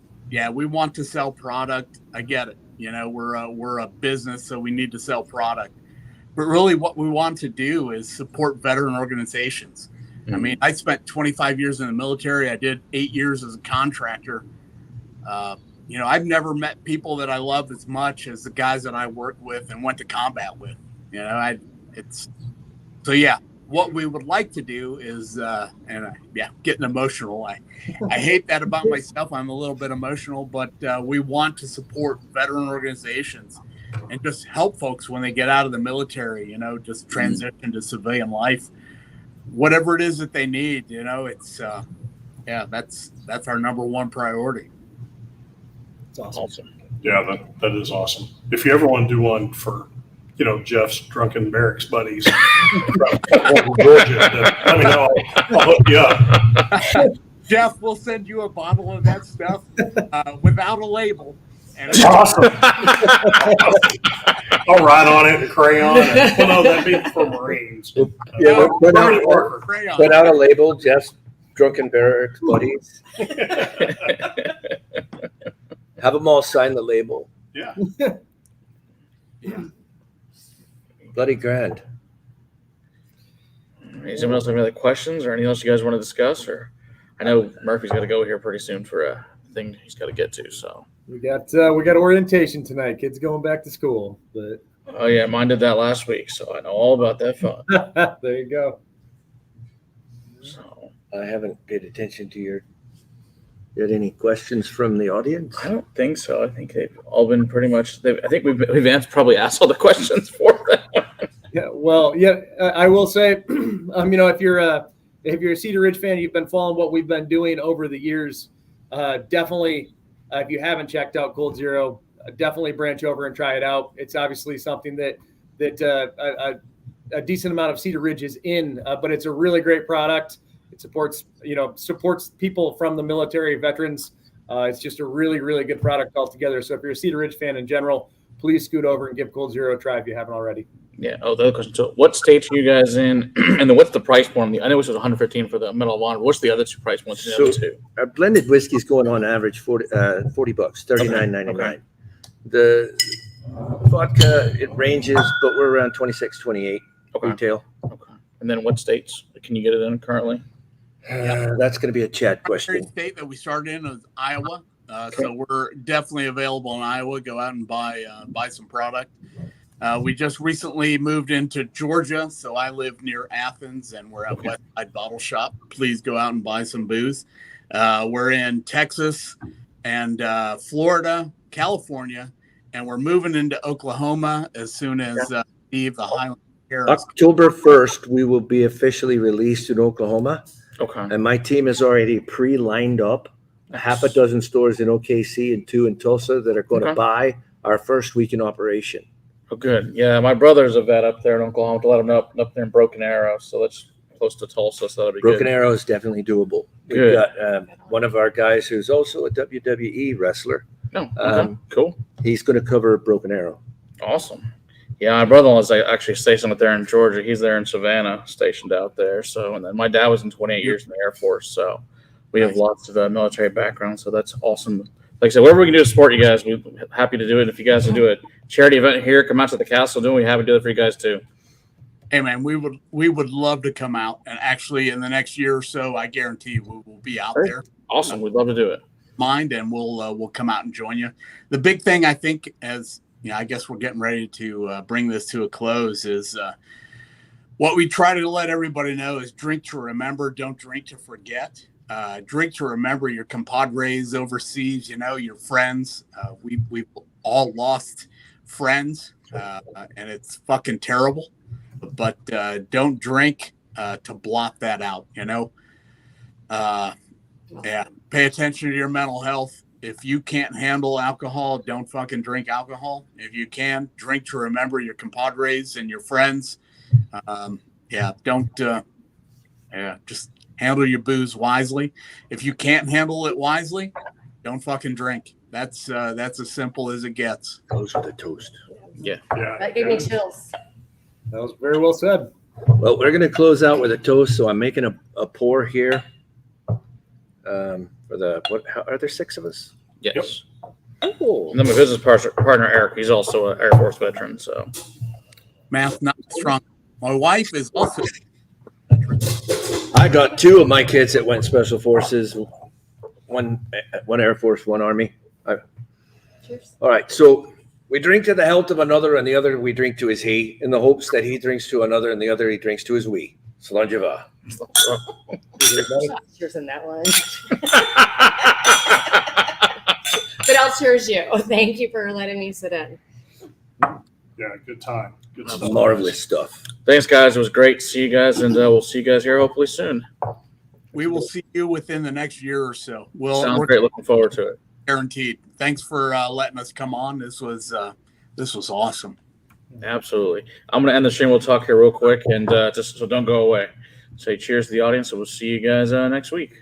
Speaker 8: we want to sell product. I get it. We're a business, so we need to sell product. But really what we want to do is support veteran organizations. I mean, I spent 25 years in the military. I did 8 years as a contractor. I've never met people that I love as much as the guys that I work with and went to combat with. what we would like to do is, getting emotional. I hate that about myself. I'm a little bit emotional, but we want to support veteran organizations and just help folks when they get out of the military, just transition to civilian life, whatever it is that they need, it's, that's our number one priority.
Speaker 7: It's awesome.
Speaker 4: Yeah, that is awesome. If you ever want to do one for, Jeff's drunken barracks buddies from Georgia, then let me know. I'll hook you up.
Speaker 8: Jeff, we'll send you a bottle of that stuff without a label. And
Speaker 4: Awesome. I'll write on it in crayon. No, that'd be for Marines.
Speaker 2: Yeah, put out a label, Jeff's drunken barracks buddies. Have them all sign the label.
Speaker 4: Yeah.
Speaker 2: Bloody grand.
Speaker 1: Does anyone else have any other questions or anything else you guys want to discuss? Or I know Murphy's got to go here pretty soon for a thing he's got to get to. So
Speaker 7: We got orientation tonight. Kids going back to school. But
Speaker 1: oh yeah, mine did that last week, so I know all about that fun.
Speaker 7: there you go.
Speaker 1: So
Speaker 2: I haven't paid attention to your. You had any questions from the audience?
Speaker 1: I don't think so. I think they've all been pretty much. I think we've probably asked all the questions for them.
Speaker 7: Yeah. Well, yeah. I will say, if you're a Cedar Ridge fan, you've been following what we've been doing over the years. Definitely, if you haven't checked out Cold Zero, definitely branch over and try it out. It's obviously something that a decent amount of Cedar Ridge is in, but it's a really great product. It supports people from the military, veterans. It's just a really, really good product altogether. So if you're a Cedar Ridge fan in general, please scoot over and give Cold Zero a try if you haven't already.
Speaker 1: Yeah. Oh, the other question. So, what states are you guys in? And then, what's the price point? I know it was 115 for the Medal of Honor. What's the other two price points? The other two?
Speaker 2: Our blended whiskey's going on average $40, $39.99.
Speaker 1: Okay.
Speaker 2: The vodka, it ranges, but we're around 26, 28 retail.
Speaker 1: Okay. And then, what states can you get it in currently?
Speaker 2: That's going to be a chat question.
Speaker 8: State that we started in is Iowa, so we're definitely available in Iowa. Go out and buy some product. We just recently moved into Georgia, so I live near Athens, and we're at West Side Bottle Shop. Please go out and buy some booze. We're in Texas and Florida, California, and we're moving into Oklahoma as soon as Steve, the Highlander.
Speaker 2: October 1st, we will be officially released in Oklahoma.
Speaker 1: Okay.
Speaker 2: And my team is already pre-lined up. Half a dozen stores in OKC and 2 in Tulsa that are going to buy our first week in operation.
Speaker 1: Oh, good. Yeah, my brother's a vet up there in Oklahoma. To let him know up there in Broken Arrow, so that's close to Tulsa. So that'll be
Speaker 2: Broken
Speaker 1: good.
Speaker 2: Arrow is definitely doable.
Speaker 1: Good.
Speaker 2: We've got one of our guys who's also a WWE wrestler.
Speaker 1: Oh, okay. Cool.
Speaker 2: He's going to cover Broken Arrow.
Speaker 1: Awesome. Yeah, my brother-in-law is actually stationed up there in Georgia. He's there in Savannah, stationed out there. So, and then my dad was in 28 years in the Air Force. So we have lots of military background. So that's awesome. Like I said, whatever we can do to support you guys, we're happy to do it. If you guys will do a charity event here, come out to the castle, we're happy to do it for you guys too.
Speaker 8: Hey man, we would love to come out, and actually in the next year or so, I guarantee you we will be out there.
Speaker 1: Awesome, we'd love to do it.
Speaker 8: And we'll come out and join you. The big thing I think, as I guess we're getting ready to bring this to a close, is what we try to let everybody know is drink to remember, don't drink to forget. Drink to remember your compadres overseas, your friends. We've all lost friends, and it's fucking terrible. But don't drink to blot that out, Pay attention to your mental health. If you can't handle alcohol, don't fucking drink alcohol. If you can, drink to remember your compadres and your friends. Just handle your booze wisely. If you can't handle it wisely, don't fucking drink. That's as simple as it gets.
Speaker 2: Those are the toast.
Speaker 1: Yeah.
Speaker 3: That gave me chills.
Speaker 7: That was very well said.
Speaker 2: Well, we're going to close out with a toast. So I'm making a pour here. Are there 6 of us?
Speaker 1: Yes.
Speaker 2: Oh.
Speaker 1: And then my business partner Eric, he's also an Air Force veteran. So
Speaker 8: Math not strong. My wife is also.
Speaker 2: I got 2 of my kids that went Special Forces, one Air Force, one Army.
Speaker 3: Cheers.
Speaker 2: All right, so we drink to the health of another, and the other we drink to his he, in the hopes that he drinks to another, and the other he drinks to his we. Slunjava.
Speaker 3: Cheers in that one. But I'll cheers you. Thank you for letting me sit in.
Speaker 4: Yeah, good time. Good stuff.
Speaker 2: Marvelous stuff.
Speaker 1: Thanks, guys. It was great to see you guys, and we'll see you guys here hopefully soon.
Speaker 8: We will see you within the next year or so.
Speaker 1: Sounds great. Looking forward to it.
Speaker 8: Guaranteed. Thanks for letting us come on. This was awesome.
Speaker 1: Absolutely. I'm going to end the stream. We'll talk here real quick, and just so don't go away. Say cheers to the audience, and we'll see you guys next week.